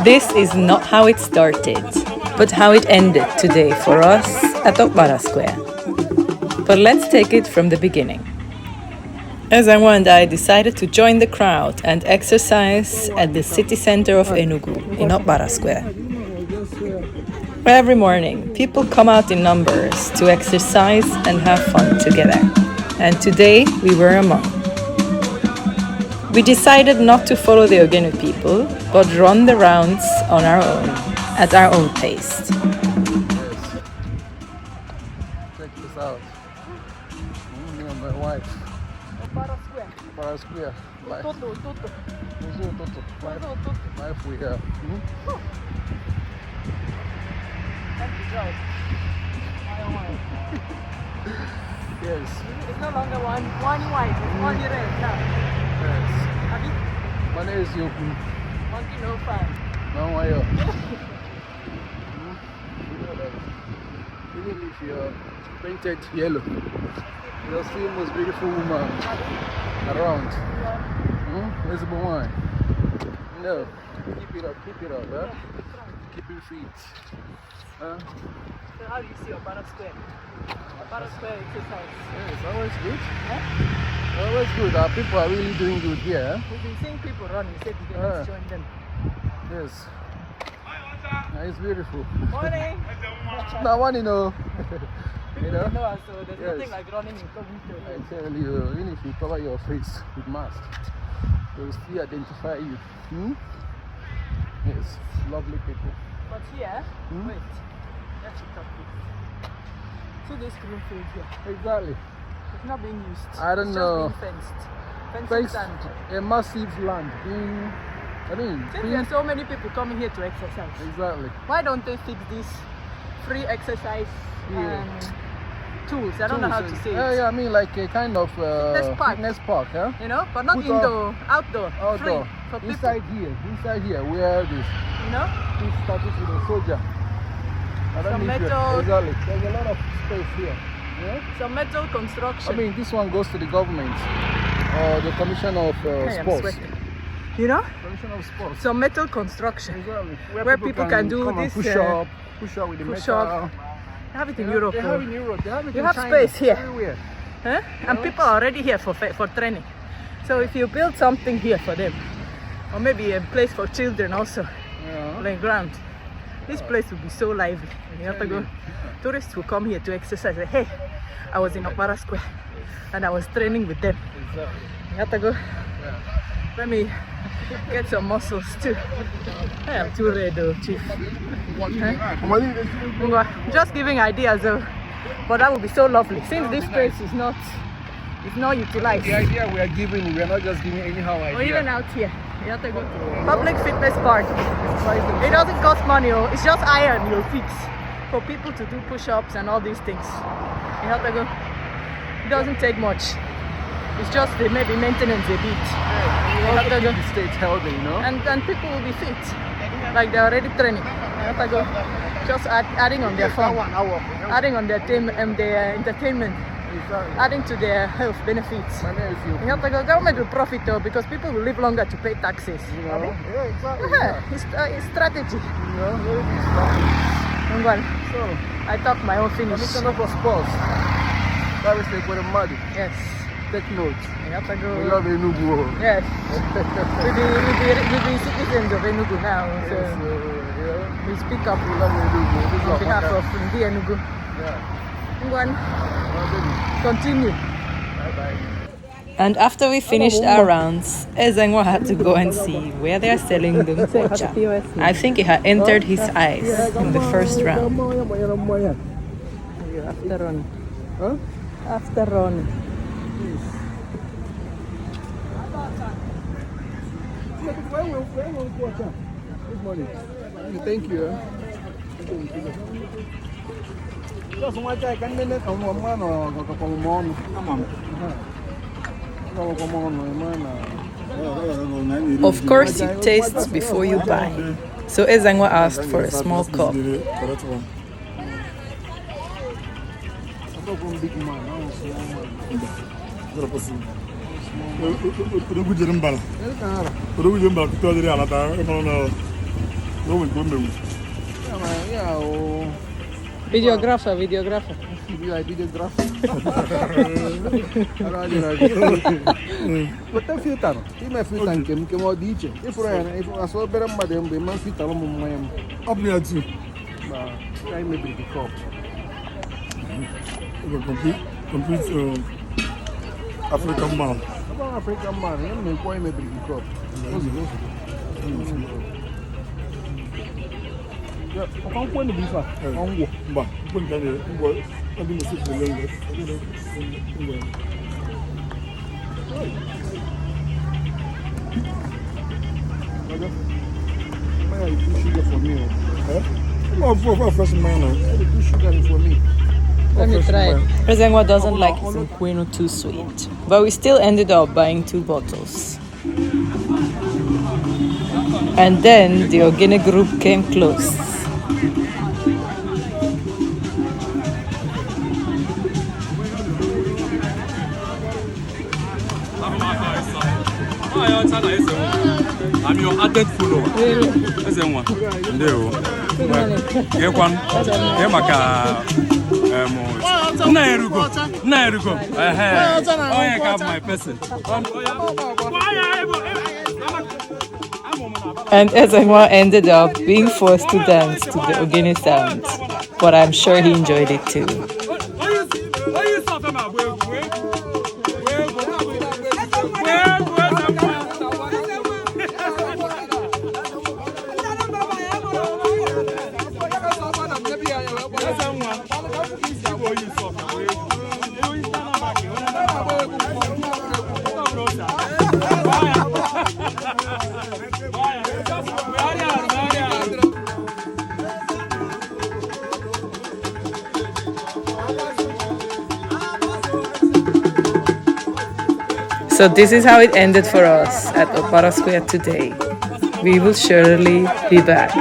This is not how it started, but how it ended today for us at Okpara Square. But let's take it from the beginning. Ezenwa and I decided to join the crowd and exercise at the city center of Enugu in Okpara Square. Every morning, people come out in numbers to exercise and have fun together. And today, we were among. We decided not to follow the Ogene people, but run the rounds on our own, at our own pace. Check this out. Me and my wife. Okpara Square. Okpara Square. Toto. Life we have. Yes. It's no longer one white, it's only red now. Yes. Abi? My name is Yoku. 105. Nwanyi. Even if you're painted yellow, you're still the most beautiful woman around. Where's the one? No. Keep it up, huh? Keep it fit. So how do you see Okpara Square? Okpara Square exercise. Yeah, it's always good. Huh? Always good. Our people are really doing good here. We've been seeing people running, said we can join them. Yes. It's beautiful. Morning! Now one, you know. People don't know us, so there's Yes. nothing like running in Covington. I tell you, even if you cover your face with mask, they will still identify you. Yes, lovely people. But here, wait, let's talk this. See this green field here? Exactly. It's not being used. I don't it's know. Just being fenced. Fencing Thanks sand. a massive land being, Since there are so many people coming here to exercise, exactly. why don't they fix this free exercise tools? I don't know how to say it. Yeah, I mean like a kind of fitness park, huh? You know, but not Put indoor, outdoor, Outdoor. free for people. Inside here, where this You know, started with a soldier. I don't Some know if you- metal- Exactly. There's a lot of space here. Yeah? some metal construction. I mean, this one goes to the government or the Commission of Hey, I'm Sports. sweating. You know, Commission of Sports. some metal construction. Exactly. Where people can do come and this, push up with the push metal. up. They have it in Yeah, Europe. They though. have it in Europe. They have it You in have China, space here. everywhere. Huh? And people are already here for training. So if you build something here for them, or maybe a place for children also, Yeah. playground, this place will be so lively. You have to go. Tourists will come here to exercise. Say, hey, I was in Okpara Square and I was training with them. Exactly. You have to go. Yeah. Let me get some muscles too. I am too red though, chief. Just giving ideas though. But that would be so lovely. Since this place is not utilized. The idea we are giving, we are not just giving anyhow idea. Or even out here. You have to go. Public fitness park. It doesn't cost money, it's just iron you'll fix for people to do push-ups and all these things. You have to go. It doesn't take much. It's just maybe maintenance a bit. You have to keep the state healthy, you know? And people will be fit. Like they're already training. You have to go. Just adding on their fun. Adding on their entertainment. Exactly. Adding to their health benefits. My name is You have to go. Government will profit though because people will live longer to pay taxes. You know? Yeah, exactly. It's strategy. You know, very big strategy. Well, So, I talk my own finish. Commissioner for Sports. That is like Madi. Yes. Take note. You have to We go. love Enugu. Yes. we be citizens of Enugu now. So yeah, we speak up we love Enugu. on behalf of Ndi Enugu. Yeah. One, Well, baby. continue. Bye-bye. And after we finished our rounds, Ezenwa had to go and see where they are selling the mpocha. I think it had entered his eyes in the first round. After running. Huh? After running. Good morning. Thank you. Just one guy can make a man or a couple of months. Of course, you taste before you buy. So Ezenwa asked for a small cup. Yeah, man, yeah, oh. Videographer. You like videographer? But that filter, you may filter and can more DJ. If I saw better, madam, the man filter on my up near two. I may be the cup. Complete African man. About African man, I may quite maybe the cup. Yeah, I can't point the beef. But when can you I didn't sit the language. I put sugar for me. Oh, for fresh man. I put sugar for me. Let me try. Ezenwa doesn't like his Nkwenu too sweet, but we still ended up buying 2 bottles. And then the Ogene group came close. I'm your ardent follower. Ezenwa. Ndeo. Gekwan. Gemaka. Nna Enugu. Oh, yeah, have my person. And Ezenwa ended up being forced to dance to the Ogene sound, but I'm sure he enjoyed it too. So this is how it ended for us at Okpara Square today. We will surely be back.